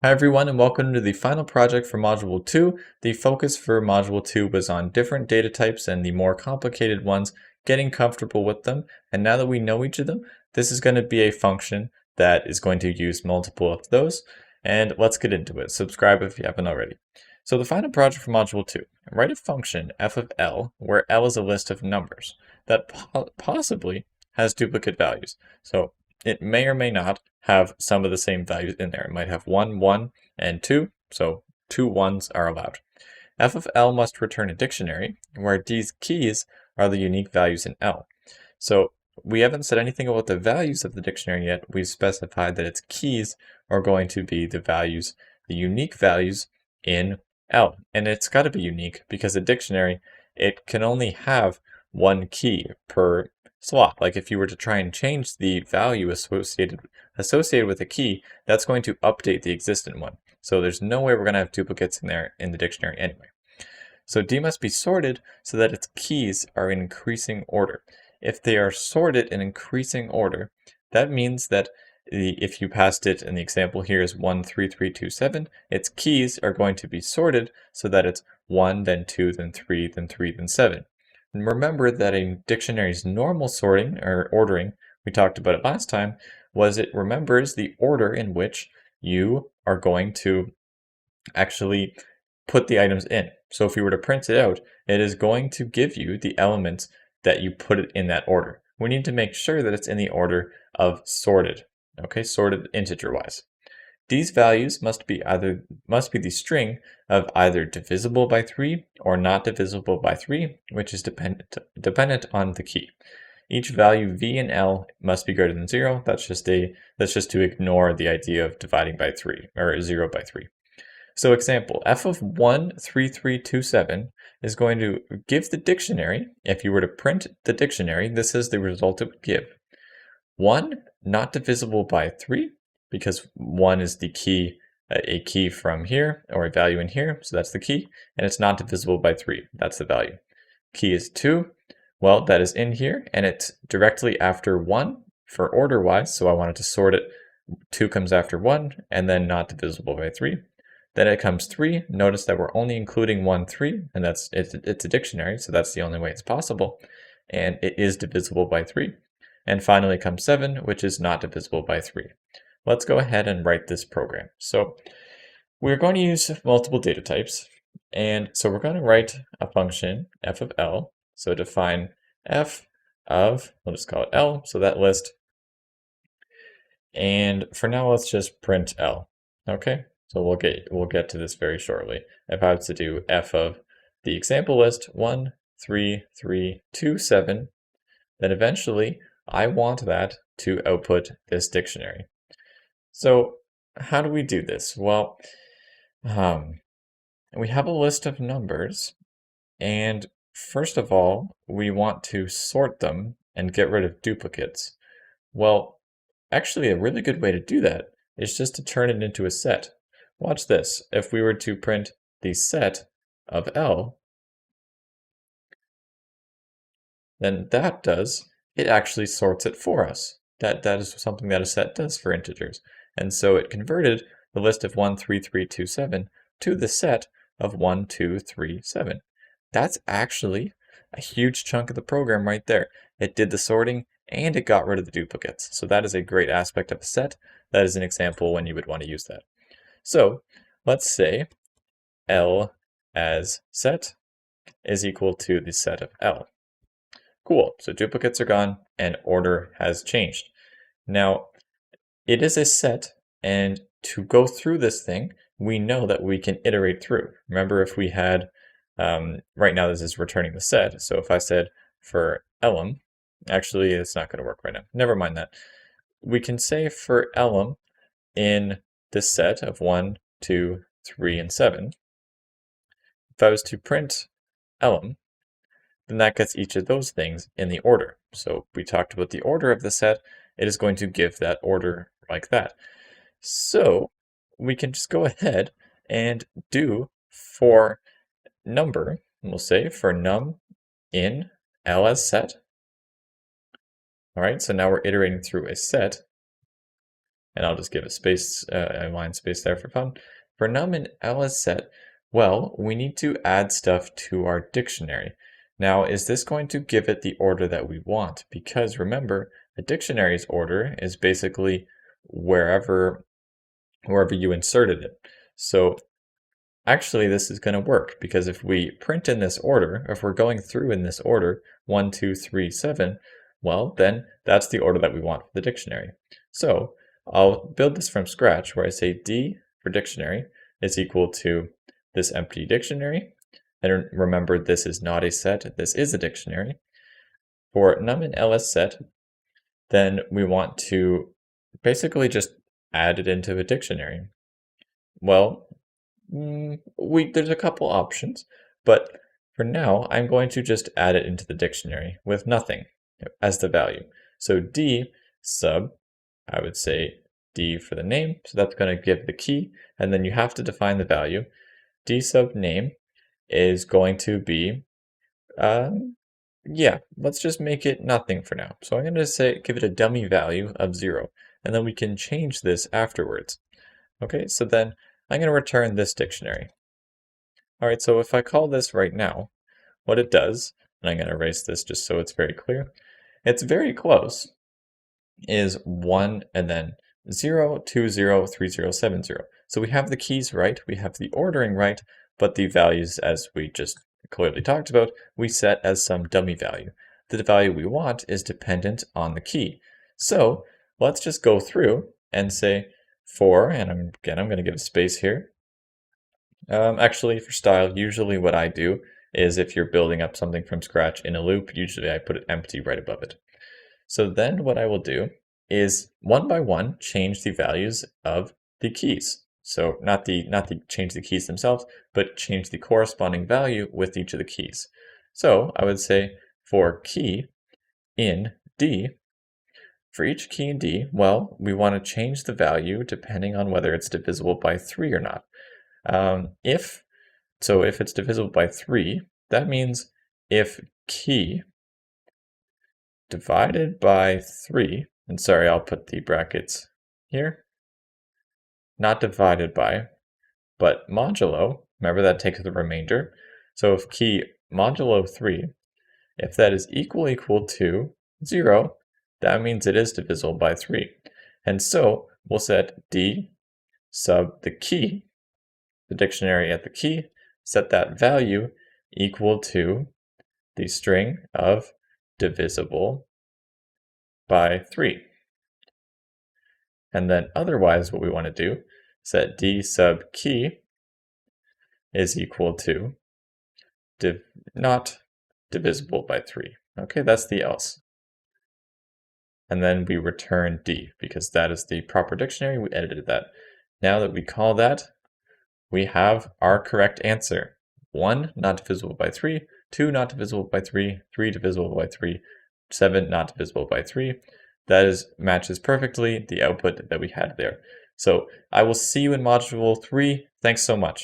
Hi everyone and welcome to the final project for Module 2. The focus for Module 2 was on different data types and the more complicated ones, getting comfortable with them. And now that we know each of them, this is going to be a function that is going to use multiple of those. And let's get into it. Subscribe if you haven't already. So the final project for Module 2, write a function f of L where L is a list of numbers that possibly has duplicate values. So it may or may not have some of the same values in there. It might have 1, 1, and 2, so 2 ones are allowed. F of L must return a dictionary, where these keys are the unique values in L. So we haven't said anything about the values of the dictionary yet. We've specified that its keys are going to be the values, the unique values in L. And it's got to be unique because a dictionary, it can only have one key per slot. Like if you were to try and change the value associated with a key, that's going to update the existing one. So there's no way we're going to have duplicates in there in the dictionary anyway. So D must be sorted so that its keys are in increasing order. If they are sorted in increasing order, that means that if you passed it, and the example here is 13327, its keys are going to be sorted so that it's 1, then 2, then 3, then 3, then 7. And remember that a dictionary's normal sorting or ordering, we talked about it last time, was it remembers the order in which you are going to actually put the items in. So if we were to print it out, it is going to give you the elements that you put it in that order. We need to make sure that it's in the order of sorted, okay, sorted integer-wise. These values must be the string of either divisible by 3 or not divisible by 3, which is dependent on the key. Each value v in L must be greater than 0. That's just to ignore the idea of dividing by 3 or 0 by 3. So example, f of 13327 is going to give the dictionary, if you were to print the dictionary, this is the result it would give. 1 not divisible by 3, because 1 is the key, a key from here, or a value in here, so that's the key, and it's not divisible by 3, that's the value. Key is 2, well, that is in here, and it's directly after 1 for order-wise, so I wanted to sort it. 2 comes after 1, and then not divisible by 3. Then it comes 3, notice that we're only including 1, 3, and it's a dictionary, so that's the only way it's possible, and it is divisible by 3. And finally comes 7, which is not divisible by 3. Let's go ahead and write this program. So we're going to use multiple data types, and so we're going to write a function, f of L, so define f of, we'll just call it L, so that list, and for now let's just print L, okay? So we'll get to this very shortly. If I was to do f of the example list 1, 3, 3, 2, 7, then eventually I want that to output this dictionary. So how do we do this? Well, we have a list of numbers, and first of all, we want to sort them and get rid of duplicates. Well, actually a really good way to do that is just to turn it into a set. Watch this. If we were to print the set of L, then it actually sorts it for us. That is something that a set does for integers. And so it converted the list of 1, 3, 3, 2, 7 to the set of 1, 2, 3, 7. That's actually a huge chunk of the program right there. It did the sorting and it got rid of the duplicates. So that is a great aspect of a set. That is an example when you would want to use that. So let's say L as set is equal to the set of L. Cool, so duplicates are gone and order has changed. Now, it is a set, and to go through this thing, we know that we can iterate through. Remember, if we had, right now this is returning the set, so if I said for elem, actually it's not going to work right now, never mind that. We can say for elem in this set of 1, 2, 3, and 7, if I was to print elem, then that gets each of those things in the order. So we talked about the order of the set, it is going to give that order like that. So we can just go ahead and do for number, we'll say for num in L as set. All right, so now we're iterating through a set. and I'll just give a space, a line space there for fun. For num in ls set, well, we need to add stuff to our dictionary. Now, is this going to give it the order that we want? Because remember, a dictionary's order is basically wherever you inserted it. So actually, this is going to work because if we print in this order, if we're going through in this order, 1, 2, 3, 7, well, then that's the order that we want for the dictionary. So I'll build this from scratch where I say D for dictionary is equal to this empty dictionary. And remember, this is not a set, this is a dictionary. For num in ls set, then we want to basically just add it into a dictionary. Well, there's a couple options, but for now, I'm going to just add it into the dictionary with nothing as the value. So D sub, I would say D for the name, so that's going to give the key, and then you have to define the value. D sub name is going to be, yeah, let's just make it nothing for now. So I'm going to give it a dummy value of 0, and then we can change this afterwards. Okay, so then I'm going to return this dictionary. All right, so if I call this right now, what it does, and I'm going to erase this just so it's very clear, it's very close, is 1 and then 0, 2, 0, 3, 0, 7, 0. So we have the keys right, we have the ordering right, but the values, as we just clearly talked about, we set as some dummy value. The value we want is dependent on the key. So let's just go through and say for, and I'm going to give a space here. Actually, for style, usually what I do is if you're building up something from scratch in a loop, usually I put it empty right above it. So then what I will do is one by one change the values of the keys. So not change the keys themselves, but change the corresponding value with each of the keys. So I would say for key in D, for each key in D, well, we want to change the value depending on whether it's divisible by 3 or not. If it's divisible by 3, that means if key divided by 3, and sorry, I'll put the brackets here, not divided by, but modulo, remember that takes the remainder. So if key modulo 3, if that is equal to 0, that means it is divisible by 3. And so we'll set D sub the key, the dictionary at the key, set that value equal to the string of divisible by 3. And then otherwise what we want to do, set D sub key is equal to not divisible by 3. Okay, that's the else. And then we return D because that is the proper dictionary. We edited that. Now that we call that, we have our correct answer. 1 not divisible by 3, 2 not divisible by 3, 3 divisible by 3, 7 not divisible by 3. That matches perfectly the output that we had there. So I will see you in module 3. Thanks so much.